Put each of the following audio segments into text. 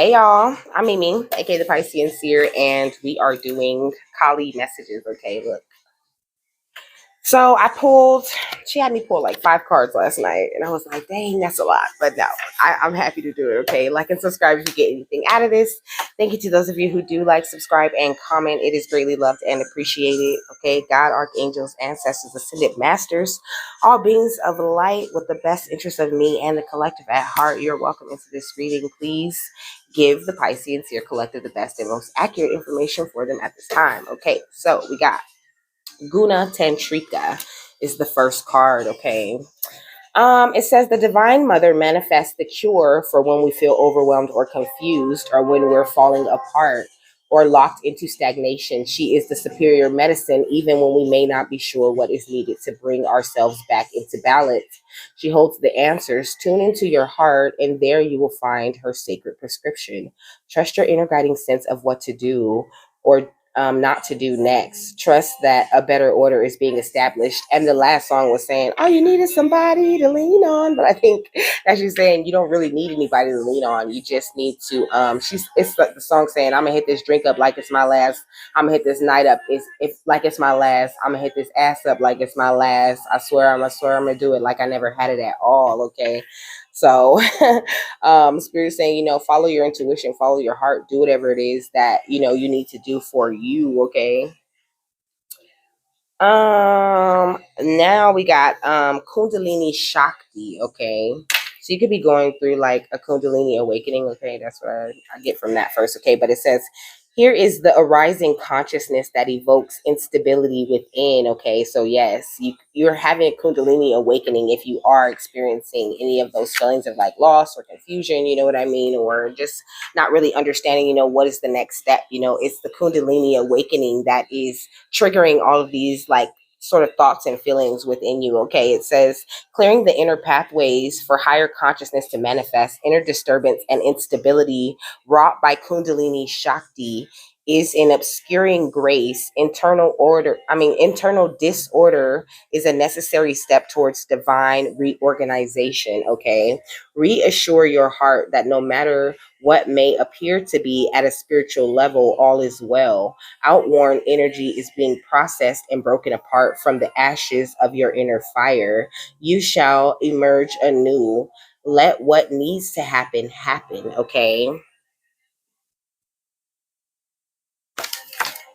Hey y'all, I'm Mimi, aka the Piscean Seer, and we are doing Kali messages. Okay, look. So she had me pull like 5 cards last night, and I was like, dang, that's a lot. But no, I'm happy to do it. Okay, like and subscribe if you get anything out of this. Thank you to those of you who do like, subscribe, and comment. It is greatly loved and appreciated. Okay, God, archangels, ancestors, ascended masters, all beings of light with the best interest of me and the collective at heart. You're welcome into this reading. Please give the Piscean Seer collective the best and most accurate information for them at this time. Okay, so we got Guna Tantrika is the first card, okay? It says the Divine Mother manifests the cure for when we feel overwhelmed or confused or when we're falling apart or locked into stagnation. She is the superior medicine, even when we may not be sure what is needed to bring ourselves back into balance. She holds the answers. Tune into your heart, and there you will find her sacred prescription. Trust your inner guiding sense of what to do or not to do next. Trust that a better order is being established. And the last song was saying, all you need is somebody to lean on. But I think that she's saying you don't really need anybody to lean on. You just need to, it's like the song saying, I'm gonna hit this drink up like it's my last. I'm gonna hit this night up if like it's my last. I'm gonna hit this ass up like it's my last. I swear I'm gonna do it like I never had it at all. Okay. So Spirit saying, follow your intuition, follow your heart, do whatever it is that you need to do for you. Okay. Now we got Kundalini Shakti. Okay, so you could be going through like a Kundalini awakening. Okay, that's what I get from that first. Okay, but it says here is the arising consciousness that evokes instability within. Okay, so yes, you're having a Kundalini awakening if you are experiencing any of those feelings of like loss or confusion. You know what I mean, or just not really understanding. What is the next step? It's the Kundalini awakening that is triggering all of these like sort of thoughts and feelings within you. Okay, it says clearing the inner pathways for higher consciousness to manifest. Inner disturbance and instability wrought by Kundalini Shakti is an obscuring grace. Internal disorder is a necessary step towards divine reorganization. Okay, reassure your heart that no matter what may appear to be at a spiritual level, all is well. Outworn energy is being processed and broken apart from the ashes of your inner fire. You shall emerge anew. Let what needs to happen happen. Okay.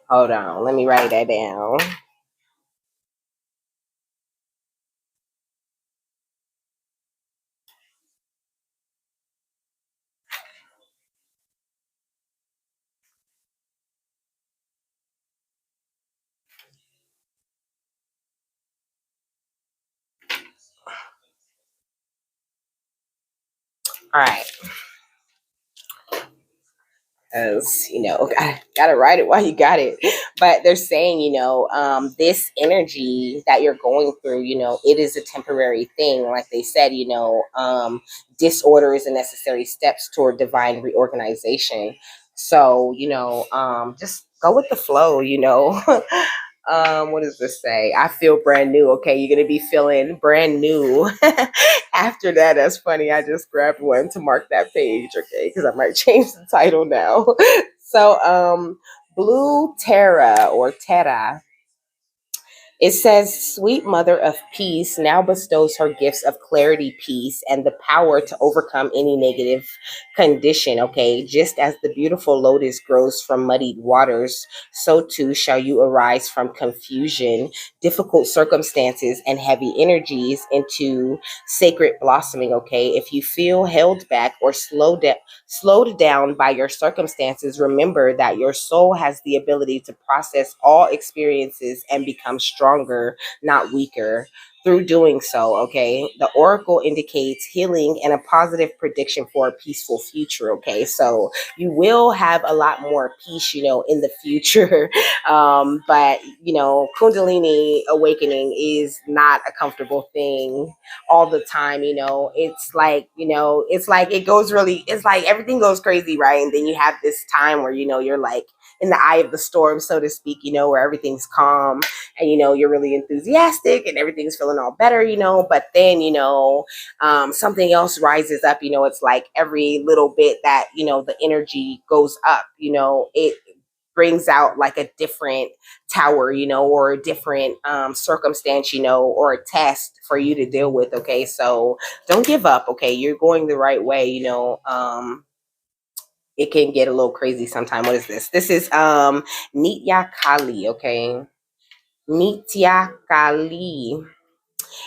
Hold on. Let me write that down. All right. As I gotta write it while you got it. But they're saying, this energy that you're going through, it is a temporary thing. Like they said, disorder is a necessary steps toward divine reorganization. So, just go with the flow. What does this say? I feel brand new. Okay, you're gonna be feeling brand new. After that, that's funny. I just grabbed one to mark that page, okay, because I might change the title now. So, Blue Terra or Terra, it says, Sweet Mother of Peace now bestows her gifts of clarity, peace, and the power to overcome any negative condition. Okay, just as the beautiful lotus grows from muddied waters, so too shall you arise from confusion, difficult circumstances, and heavy energies into sacred blossoming. Okay, if you feel held back or slowed down by your circumstances, remember that your soul has the ability to process all experiences and become stronger, not weaker. Through doing so, okay, the oracle indicates healing and a positive prediction for a peaceful future. Okay, so you will have a lot more peace, in the future. But Kundalini awakening is not a comfortable thing all the time. It's like it goes really, it's like everything goes crazy, right? And then you have this time where you're like in the eye of the storm, so to speak, where everything's calm and, you're really enthusiastic and everything's feeling all better, but then, something else rises up, it's like every little bit that, the energy goes up, it brings out like a different tower, or a different circumstance, or a test for you to deal with. Okay. So don't give up. Okay. You're going the right way, it can get a little crazy sometime. What is this? This is Nitya Kali, okay? Nitya Kali.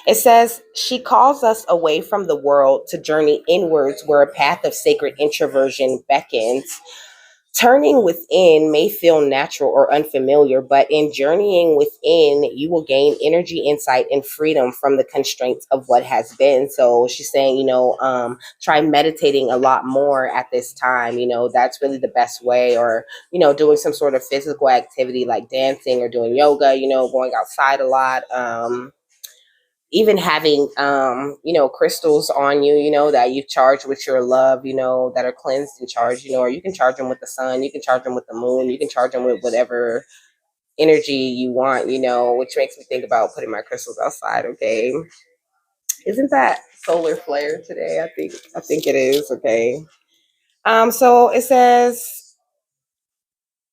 It says, she calls us away from the world to journey inwards where a path of sacred introversion beckons. Turning within may feel natural or unfamiliar, but in journeying within, you will gain energy, insight, and freedom from the constraints of what has been. So she's saying, try meditating a lot more at this time. That's really the best way, or, doing some sort of physical activity like dancing or doing yoga, going outside a lot. Even having crystals on you, that you charge with your love, that are cleansed and charged, or you can charge them with the sun, you can charge them with the moon, you can charge them with whatever energy you want, which makes me think about putting my crystals outside. Okay, isn't that solar flare today? I think it is. Okay. So it says,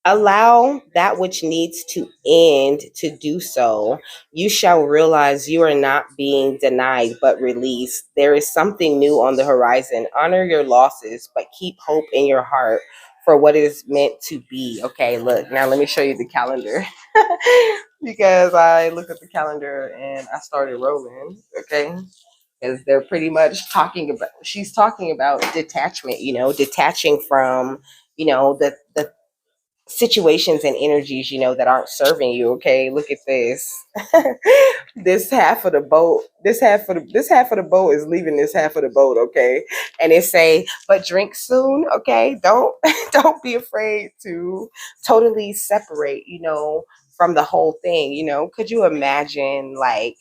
allow that which needs to end to do so. You shall realize you are not being denied, but released. There is something new on the horizon. Honor your losses, but keep hope in your heart for what is meant to be. Okay, look, now let me show you the calendar. Because I looked at the calendar and I started rolling. Okay. Because they're pretty much she's talking about detachment, detaching from, the situations and energies, that aren't serving you. Okay, look at this. This half of the boat is leaving this half of the boat. Okay, and it say, but drink soon. Okay, don't don't be afraid to totally separate, from the whole thing. Could you imagine, like,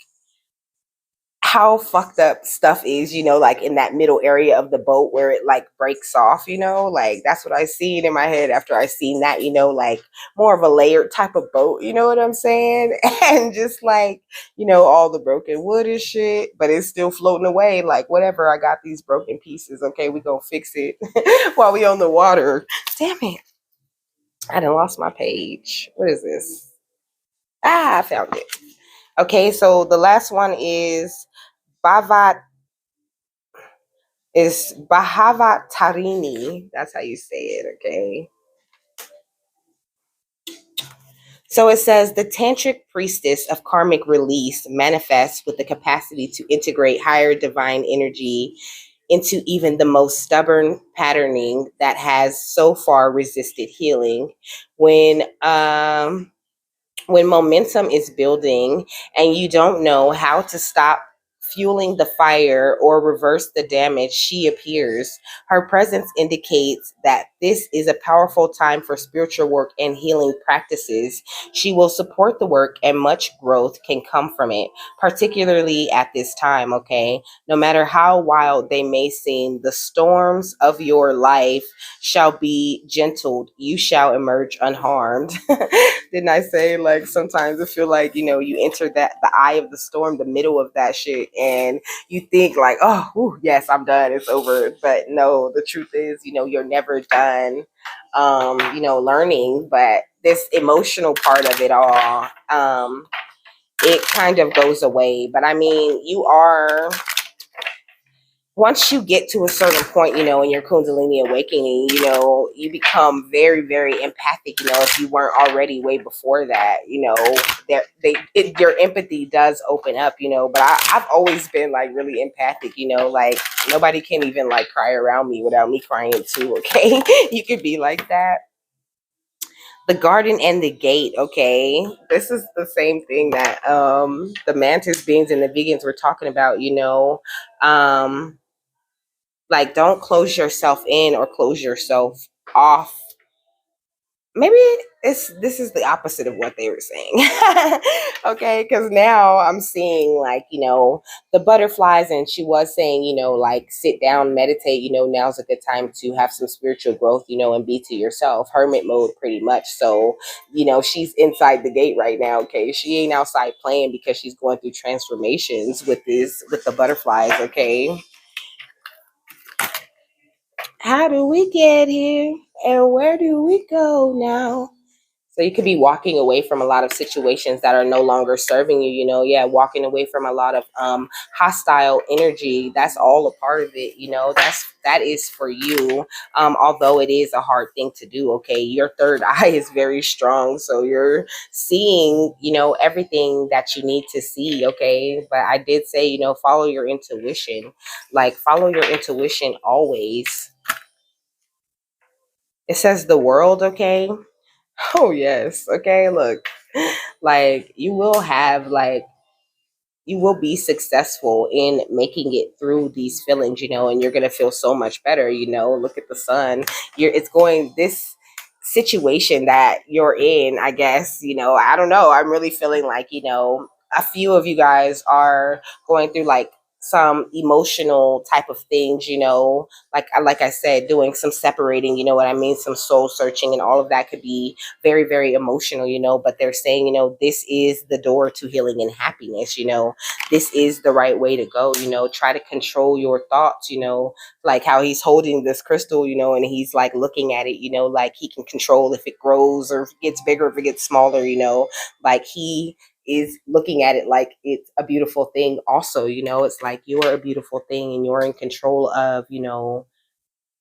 how fucked up stuff is, like in that middle area of the boat where it like breaks off, like that's what I seen in my head after I seen that, like more of a layered type of boat, you know what I'm saying? And just like, all the broken wood and shit, but it's still floating away. Like, whatever, I got these broken pieces. Okay, we gonna fix it while we on the water. Damn it. I done lost my page. What is this? I found it. Okay, so the last one is Bhavat is Tarini. That's how you say it, okay? So it says, the tantric priestess of karmic release manifests with the capacity to integrate higher divine energy into even the most stubborn patterning that has so far resisted healing. When momentum is building and you don't know how to stop fueling the fire or reverse the damage, she appears. Her presence indicates that this is a powerful time for spiritual work and healing practices. She will support the work and much growth can come from it, particularly at this time, okay? No matter how wild they may seem, the storms of your life shall be gentled. You shall emerge unharmed. Didn't I say, like, sometimes I feel like, you enter the eye of the storm, the middle of that shit, and you think like, oh, ooh, yes, I'm done, it's over. But no, the truth is, you're never done learning. But this emotional part of it all, it kind of goes away. But I mean, once you get to a certain point, in your Kundalini awakening, you become very, very empathic. If you weren't already way before that, your empathy does open up. But I've always been like really empathic. Like nobody can even like cry around me without me crying too. Okay, you could be like that. The garden and the gate. Okay, this is the same thing that the mantis beings and the vegans were talking about. Um like, don't close yourself in or close yourself off maybe this is the opposite of what they were saying. Okay, because now I'm seeing, like, the butterflies, and she was saying, like, sit down, meditate, now's a good time to have some spiritual growth, and be to yourself, hermit mode pretty much. So, she's inside the gate right now. Okay, she ain't outside playing because she's going through transformations with the butterflies. Okay, how do we get here, and where do we go now? So you could be walking away from a lot of situations that are no longer serving you, yeah, walking away from a lot of hostile energy. That's all a part of it, that is for you. Although it is a hard thing to do, okay, your third eye is very strong. So you're seeing, everything that you need to see, okay? But I did say, follow your intuition. Like, follow your intuition always. It says the world, okay? Oh yes. Okay, look. Like, you will be successful in making it through these feelings, and you're going to feel so much better, Look at the sun. It's going this situation that you're in, I guess, I don't know. I'm really feeling like, a few of you guys are going through like some emotional type of things, like I said, doing some separating, what I mean, some soul searching, and all of that could be very, very emotional, but they're saying, this is the door to healing and happiness, this is the right way to go, try to control your thoughts, like how he's holding this crystal, and he's like looking at it, like he can control if it grows or if it gets bigger, if it gets smaller, like he is looking at it like it's a beautiful thing also, it's like you're a beautiful thing and you're in control of,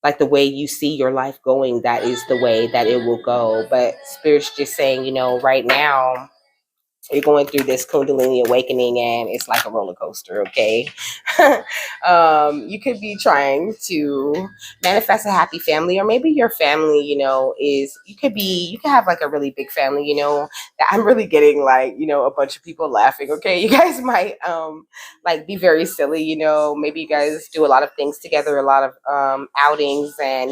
like the way you see your life going, that is the way that it will go. But spirit's just saying, right now you're going through this kundalini awakening, and it's like a roller coaster. Okay. You could be trying to manifest a happy family, or maybe your family, you could have like a really big family, that I'm really getting, like, a bunch of people laughing. Okay, you guys might like be very silly, maybe you guys do a lot of things together, a lot of outings, and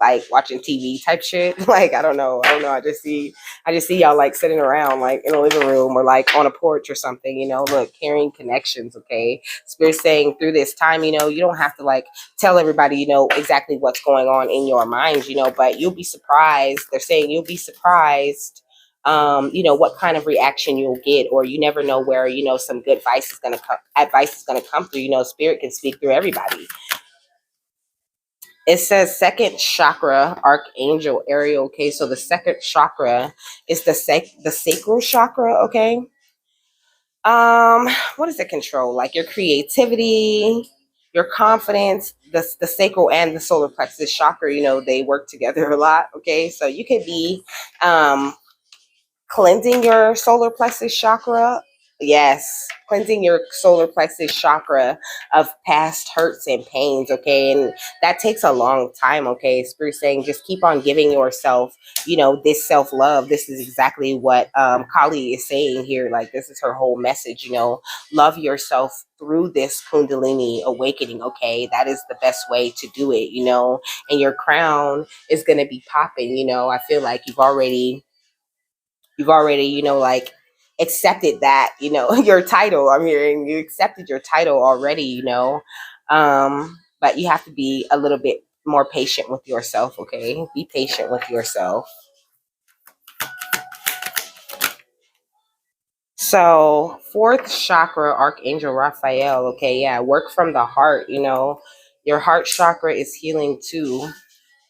like watching TV type shit. Like, I don't know, I just see y'all like sitting around like in a living room or like on a porch or something, look, carrying connections, okay? Spirit saying through this time, you don't have to like tell everybody, exactly what's going on in your mind, but you'll be surprised. They're saying you'll be surprised, what kind of reaction you'll get, or you never know where, some good advice is gonna come through, spirit can speak through everybody. It says second chakra, Archangel Ariel. Okay, so the second chakra is the sacral chakra. Okay, what does it control? Like your creativity, your confidence. The sacral and the solar plexus chakra, they work together a lot. Okay, so you could be cleansing your solar plexus chakra. Yes, cleansing your solar plexus chakra of past hurts and pains. Okay, and that takes a long time. Okay, Spirit saying just keep on giving yourself, this self love. This is exactly what Kali is saying here. Like, this is her whole message. Love yourself through this Kundalini awakening. Okay, that is the best way to do it. And your crown is gonna be popping. I feel like you've already, like accepted that, your title. I'm hearing you accepted your title already, but you have to be a little bit more patient with yourself. Okay, be patient with yourself. So fourth chakra, Archangel Raphael. Okay, yeah, work from the heart. Your heart chakra is healing too,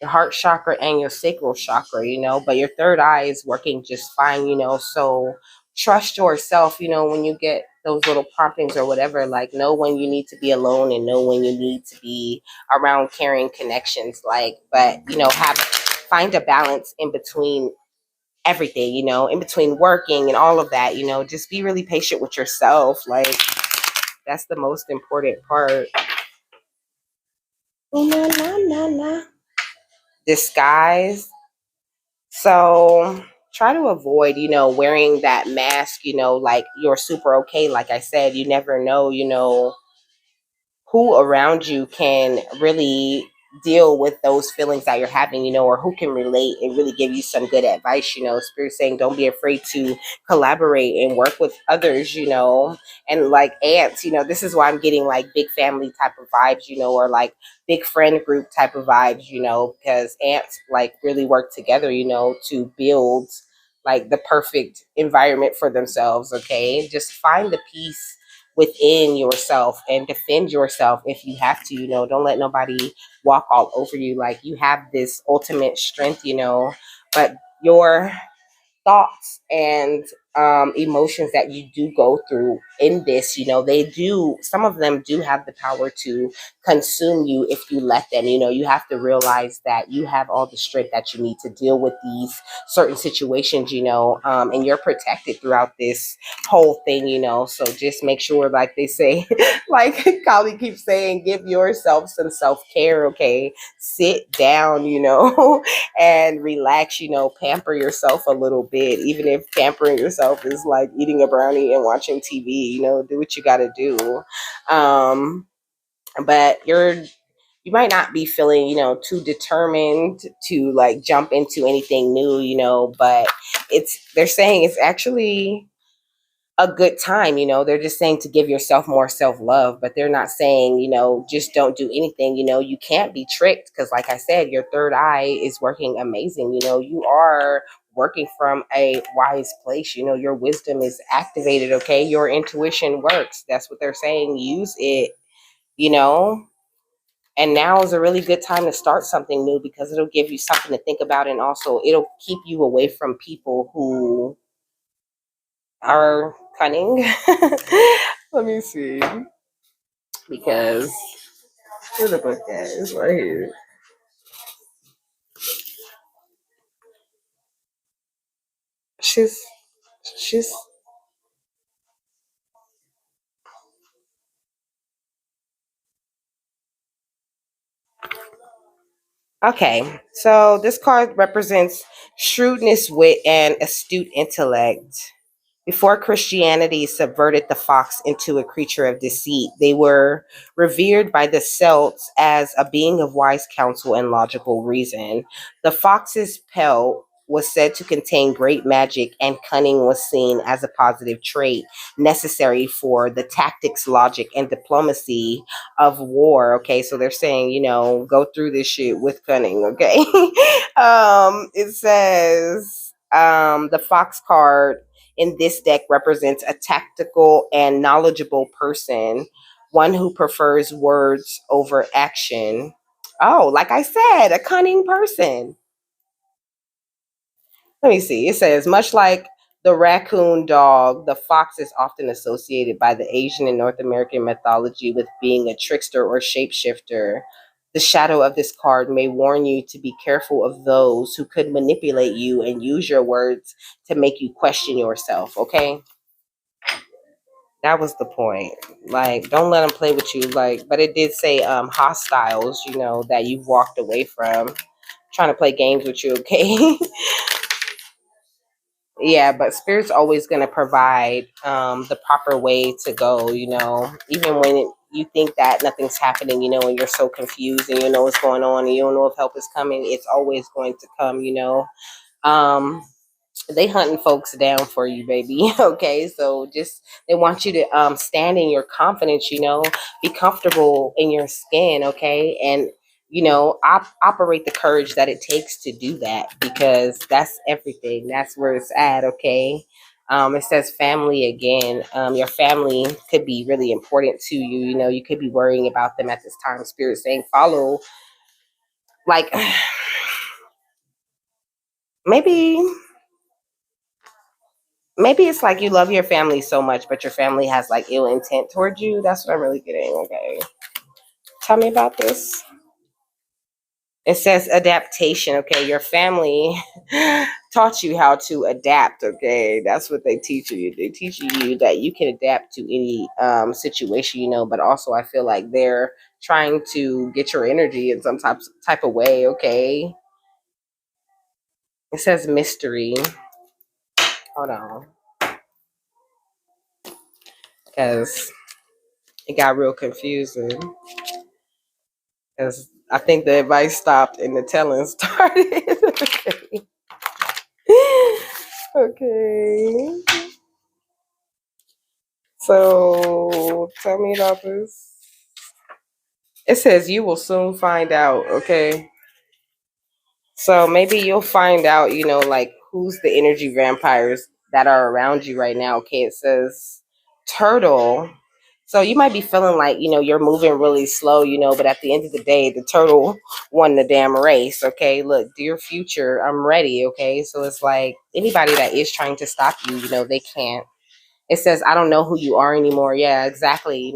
your heart chakra and your sacral chakra, but your third eye is working just fine, so trust yourself, when you get those little promptings or whatever, like know when you need to be alone and know when you need to be around carrying connections, like, but, find a balance in between everything, in between working and all of that, just be really patient with yourself. Like, that's the most important part. Ooh, na, na, na, na. Disguise. So try to avoid, wearing that mask, like you're super okay. Like I said, you never know, who around you can really deal with those feelings that you're having, or who can relate and really give you some good advice. Spirit saying don't be afraid to collaborate and work with others, and like ants, this is why I'm getting like big family type of vibes, or like big friend group type of vibes, because ants like really work together, to build like the perfect environment for themselves. Okay, just find the peace within yourself and defend yourself if you have to. Don't let nobody walk all over you. Like, you have this ultimate strength, but your thoughts and emotions that you do go through in this, some of them do have the power to consume you if you let them. You have to realize that you have all the strength that you need to deal with these certain situations, and you're protected throughout this whole thing, so just make sure, like they say, like Kali keeps saying, give yourself some self-care. Okay, sit down, and relax, pamper yourself a little bit, even if pampering yourself is like eating a brownie and watching TV, do what you got to do. But you might not be feeling, too determined to like jump into anything new, but they're saying it's actually a good time. They're just saying to give yourself more self-love, but they're not saying, just don't do anything. You can't be tricked, because like I said, your third eye is working amazing. You are working from a wise place. Your wisdom is activated. Okay, your intuition works. That's what they're saying. Use it, you know and now is a really good time to start something new, because it'll give you something to think about, and also it'll keep you away from people who are cunning. Let me see. Because where the book at? It's right here. She's she's okay. So this card represents shrewdness, wit, and astute intellect. Before Christianity subverted the fox into a creature of deceit, they were revered by the Celts as a being of wise counsel and logical reason. The fox's pelt was said to contain great magic, and cunning was seen as a positive trait necessary for the tactics, logic, and diplomacy of war. Okay, so they're saying, go through this shit with cunning. Okay, it says the fox card in this deck represents a tactical and knowledgeable person, one who prefers words over action. Oh, like I said, a cunning person. Let me see. It says, much like the raccoon dog, the fox is often associated by the Asian and North American mythology with being a trickster or shapeshifter. The shadow of this card may warn you to be careful of those who could manipulate you and use your words to make you question yourself, okay? That was the point. Like, don't let them play with you. Like, but it did say hostiles, that you've walked away from, trying to play games with you, okay? Yeah, but spirit's always going to provide the proper way to go, even when you think that nothing's happening, and you're so confused and you know what's going on and you don't know if help is coming. It's always going to come. Um, they hunting folks down for you, baby. Okay, so just they want you to stand in your confidence, be comfortable in your skin. Okay, and operate the courage that it takes to do that, because that's everything. That's where it's at. Okay. It says family again. Your family could be really important to you. You could be worrying about them at this time. Spirit saying follow, like, maybe maybe it's like you love your family so much, but your family has like ill intent towards you. That's what I'm really getting. Okay. Tell me about this. It says adaptation. Okay. Your family taught you how to adapt. Okay. That's what they teach you. They teach you that you can adapt to any situation, but also I feel like they're trying to get your energy in some type of way. Okay. It says mystery. Hold on. Because it got real confusing. Because I think the advice stopped and the telling started. Okay. Okay. So tell me about this. It says you will soon find out. Okay. So maybe you'll find out, like who's the energy vampires that are around you right now. Okay, it says turtle. So you might be feeling like, you're moving really slow, but at the end of the day, the turtle won the damn race. Okay, look, dear future, I'm ready. Okay, so it's like anybody that is trying to stop you, they can't. It says, I don't know who you are anymore. Yeah, exactly.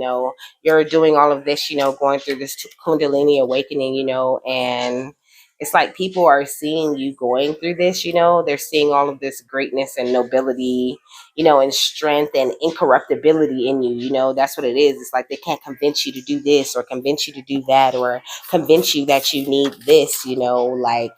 You're doing all of this, going through this Kundalini awakening, and it's like people are seeing you going through this, they're seeing all of this greatness and nobility, and strength and incorruptibility in you, that's what it is. It's like they can't convince you to do this or convince you to do that or convince you that you need this, like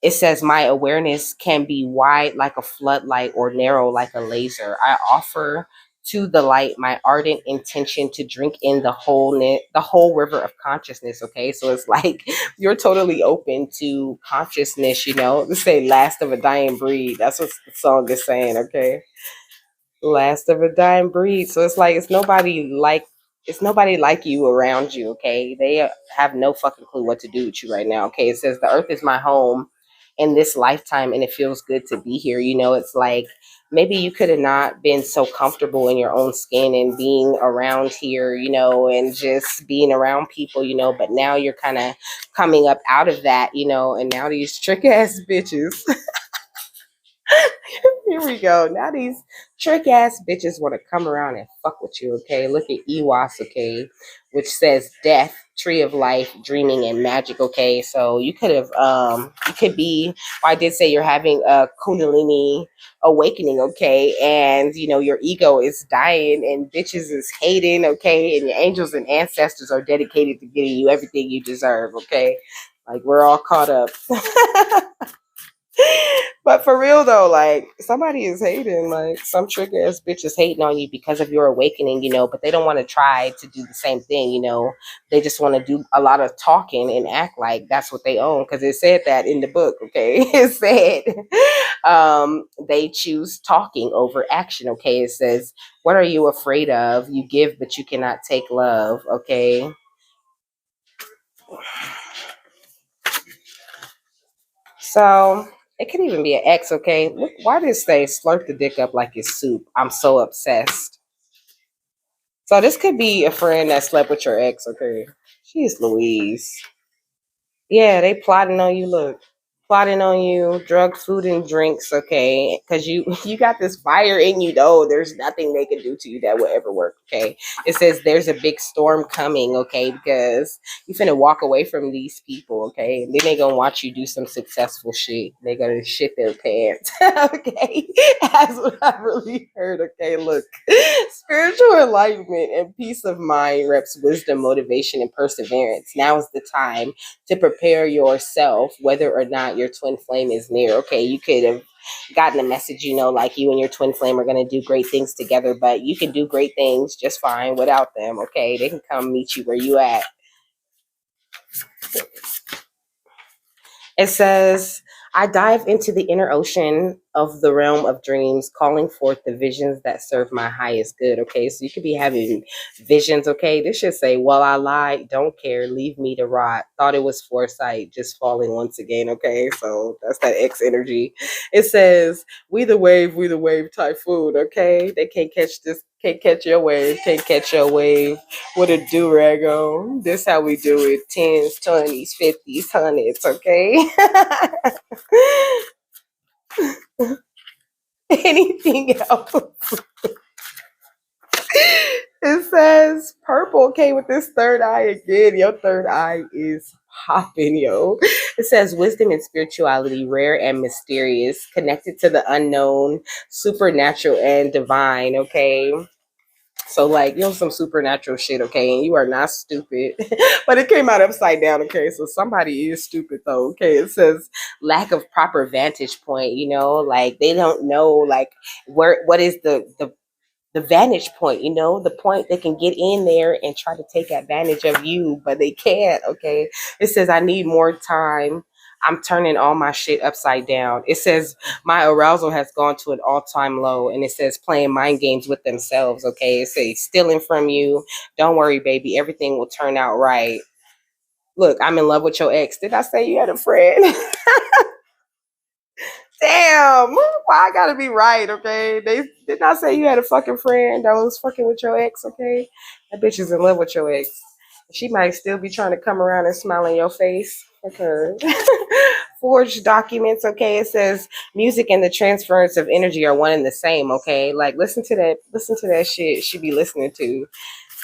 it says, my awareness can be wide like a floodlight or narrow like a laser. I offer to the light my ardent intention to drink in the whole river of consciousness. Okay, so it's like you're totally open to consciousness. Let's say "Last of a Dying Breed." That's what the song is saying. Okay, last of a dying breed. So it's like it's nobody like you around you. Okay, they have no fucking clue what to do with you right now. Okay, it says the earth is my home in this lifetime, and it feels good to be here. It's like maybe you could have not been so comfortable in your own skin and being around here, and just being around people, but now you're kind of coming up out of that, and now these trick ass bitches. Here we go. Now these trick ass bitches want to come around and fuck with you, okay? Look at Ewas, okay, which says death, tree of life, dreaming, and magic, okay? So you could have, you could be, well, I did say you're having a Kundalini awakening, okay? And, your ego is dying and bitches is hating, okay? And your angels and ancestors are dedicated to getting you everything you deserve, okay? Like, we're all caught up. But for real though, like somebody is hating, like some trick ass bitch is hating on you because of your awakening, but they don't want to try to do the same thing, They just want to do a lot of talking and act like that's what they own. Cause it said that in the book, okay? It said they choose talking over action. Okay. It says, what are you afraid of? You give, but you cannot take love, okay? So it can even be an ex, okay? Look, why did it say slurp the dick up like it's soup? I'm so obsessed. So this could be a friend that slept with your ex, okay? Jeez Louise. Yeah, they plotting on you. Look, plotting on you, drugs, food, and drinks. Okay, because you you got this fire in you, though. There's nothing they can do to you that will ever work. Okay, it says there's a big storm coming. Okay, because you finna walk away from these people. Okay, and then they gonna watch you do some successful shit. They gonna shit their pants. Okay, that's what I really heard. Okay, look, spiritual enlightenment and peace of mind reps wisdom, motivation, and perseverance. Now is the time to prepare yourself, whether or not your twin flame is near. Okay, you could have gotten a message, like you and your twin flame are going to do great things together, but you can do great things just fine without them. Okay, they can come meet you where you at. It says, I dive into the inner ocean of the realm of dreams, calling forth the visions that serve my highest good. Okay, so you could be having visions. Okay, this should say, well, I lied, don't care, leave me to rot. Thought it was foresight, just falling once again. Okay, so that's that X energy. It says, we the wave typhoon. Okay, they can't catch this. Can't catch your wave, can't catch your wave. What a do-rag on. This how we do it. 10s, 20s, 50s, 100s, okay? Anything else? It says purple, okay, with this third eye again. Your third eye is popping, yo. It says wisdom and spirituality, rare and mysterious, connected to the unknown, supernatural and divine, okay? So like some supernatural shit, okay, and you are not stupid. But it came out upside down, okay. So somebody is stupid though. Okay. It says lack of proper vantage point, like they don't know like what is the the vantage point, the point they can get in there and try to take advantage of you, but they can't. Okay. It says, I need more time. I'm turning all my shit upside down. It says my arousal has gone to an all-time low, and it says playing mind games with themselves. Okay. It says stealing from you. Don't worry, baby. Everything will turn out right. Look, I'm in love with your ex. Did I say you had a friend? Damn, why I gotta be right, okay? They did not say you had a fucking friend that was fucking with your ex, okay? That bitch is in love with your ex. She might still be trying to come around and smile in your face. Okay. Forged documents, okay? It says music and the transference of energy are one and the same, okay? Like listen to that shit she be listening to.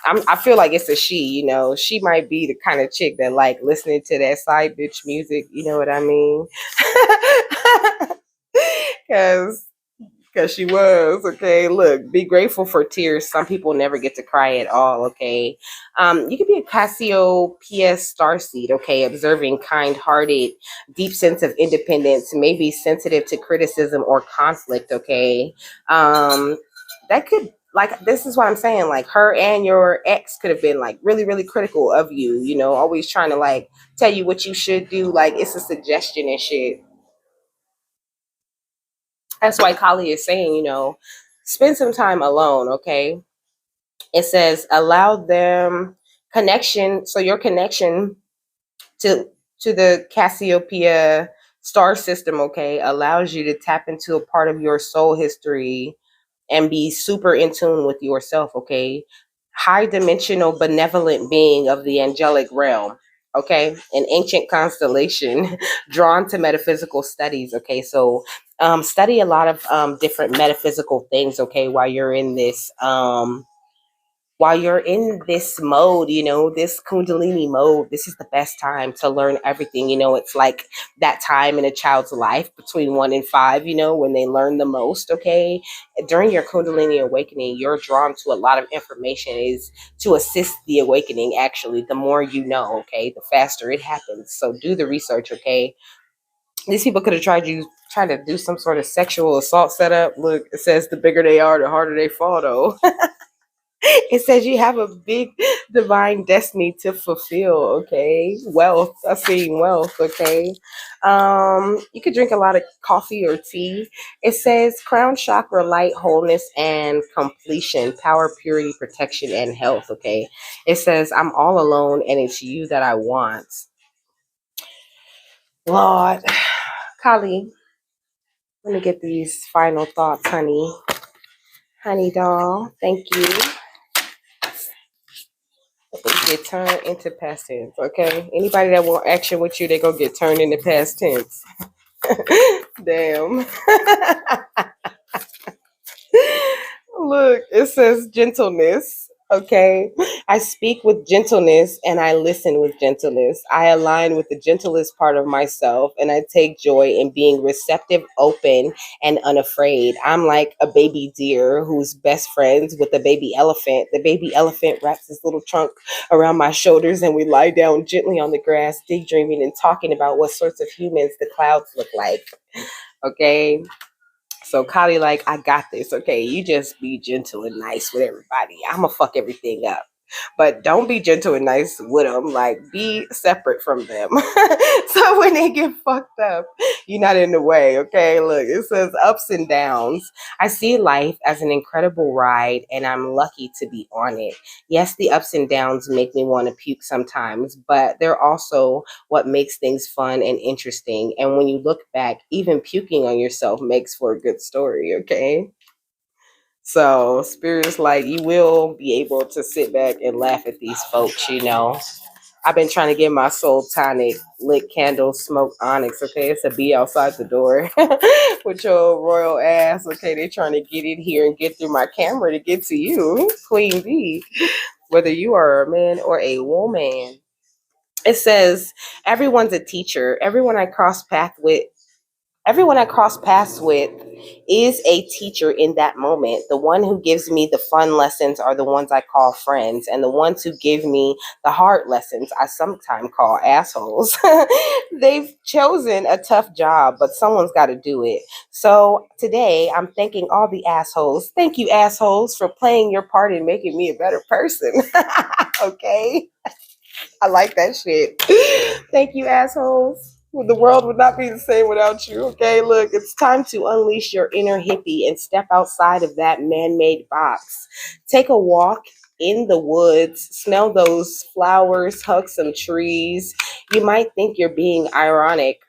I feel like it's a she, She might be the kind of chick that like listening to that side bitch music, you know what I mean? Cause Cause she was, okay. Look, be grateful for tears. Some people never get to cry at all, okay. You could be a Cassiopeia starseed, okay, observing, kind-hearted, deep sense of independence, maybe sensitive to criticism or conflict, okay. That could, like, this is what I'm saying. Like, her and your ex could have been like really, really critical of you, always trying to like tell you what you should do. Like, it's a suggestion and shit. That's why Kali is saying, spend some time alone, okay? It says allow them connection. So your connection to the Cassiopeia star system, okay, allows you to tap into a part of your soul history and be super in tune with yourself, okay? High dimensional benevolent being of the angelic realm, okay? An ancient constellation drawn to metaphysical studies, okay? So study a lot of different metaphysical things, okay, while you're in this mode, this Kundalini mode. This is the best time to learn everything. It's like that time in a child's life between 1 and 5, when they learn the most. Okay. During your Kundalini awakening, you're drawn to a lot of information is to assist the awakening. Actually, the more you know, okay, the faster it happens. So do the research. Okay. These people could have tried to do some sort of sexual assault setup. Look, it says the bigger they are, the harder they fall, though. It says you have a big divine destiny to fulfill, okay? Wealth. I seen wealth, okay? You could drink a lot of coffee or tea. It says crown chakra, light, wholeness, and completion, power, purity, protection, and health, okay? It says I'm all alone and it's you that I want. Lord. Kali, let me get these final thoughts, honey. Honey doll, thank you. Get turned into past tense, okay? Anybody that want action with you, they gonna get turned into past tense. Damn. Look, it says gentleness. Okay. I speak with gentleness and I listen with gentleness. I align with the gentlest part of myself and I take joy in being receptive, open, and unafraid. I'm like a baby deer who's best friends with a baby elephant. The baby elephant wraps his little trunk around my shoulders and we lie down gently on the grass, daydreaming and talking about what sorts of humans the clouds look like. Okay. So Kali, like, I got this. Okay, you just be gentle and nice with everybody. I'ma fuck everything up, but don't be gentle and nice with them. Like, be separate from them. So when they get fucked up, you're not in the way. Okay, look, it says ups and downs. I see life as an incredible ride, and I'm lucky to be on it. Yes, the ups and downs make me want to puke sometimes, but they're also what makes things fun and interesting. And when you look back, even puking on yourself makes for a good story, okay? So, Spirit's like, you will be able to sit back and laugh at these folks. I've been trying to get my soul tonic, lit candles, smoke onyx, okay? It's a bee outside the door with your royal ass, okay? They're trying to get in here and get through my camera to get to you, Queen Bee, whether you are a man or a woman. It says everyone's a teacher. Everyone I cross path with Everyone I cross paths with is a teacher in that moment. The one who gives me the fun lessons are the ones I call friends, and the ones who give me the hard lessons I sometimes call assholes. They've chosen a tough job, but someone's got to do it. So today I'm thanking all the assholes. Thank you, assholes, for playing your part in making me a better person. Okay? I like that shit. Thank you, assholes. Well, the world would not be the same without you. Okay, look, it's time to unleash your inner hippie and step outside of that man made box. Take a walk in the woods, smell those flowers, hug some trees. You might think you're being ironic.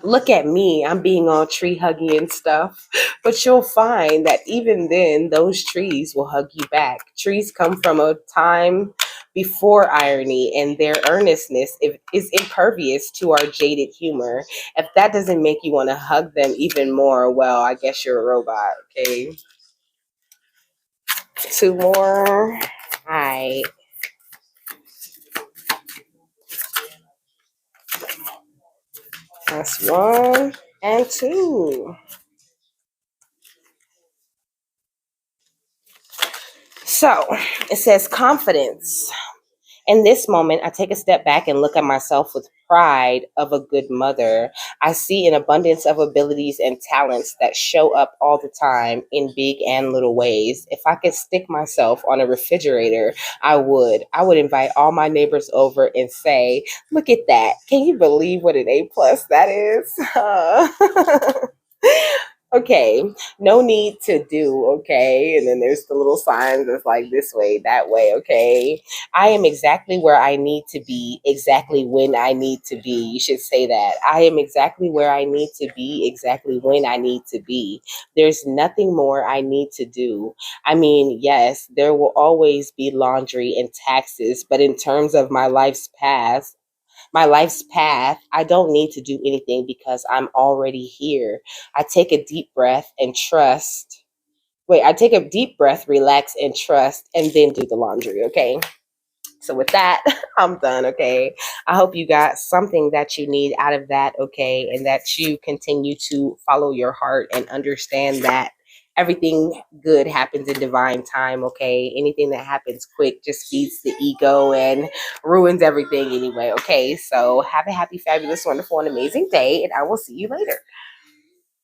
Look at me, I'm being all tree huggy and stuff. But you'll find that even then, those trees will hug you back. Trees come from a time before irony, and their earnestness is impervious to our jaded humor. If that doesn't make you want to hug them even more, well, I guess you're a robot, okay? Two more. Hi. That's one and two. So it says confidence. In this moment, I take a step back and look at myself with pride of a good mother. I see an abundance of abilities and talents that show up all the time in big and little ways. If I could stick myself on a refrigerator, I would. I would invite all my neighbors over and say, "Look at that. Can you believe what an A plus that is?" Okay, no need to do, okay? And then there's the little signs that's like this way, that way, okay? I am exactly where I need to be, exactly when I need to be. You should say that. I am exactly where I need to be, exactly when I need to be. There's nothing more I need to do. I mean, yes, there will always be laundry and taxes, but in terms of my life's path, I don't need to do anything because I'm already here. I take a deep breath and trust. Wait, I take a deep breath, relax, and trust, and then do the laundry, okay? So with that, I'm done, okay? I hope you got something that you need out of that, okay? And that you continue to follow your heart and understand that everything good happens in divine time, okay? Anything that happens quick just feeds the ego and ruins everything anyway, okay? So have a happy, fabulous, wonderful, and amazing day, and I will see you later.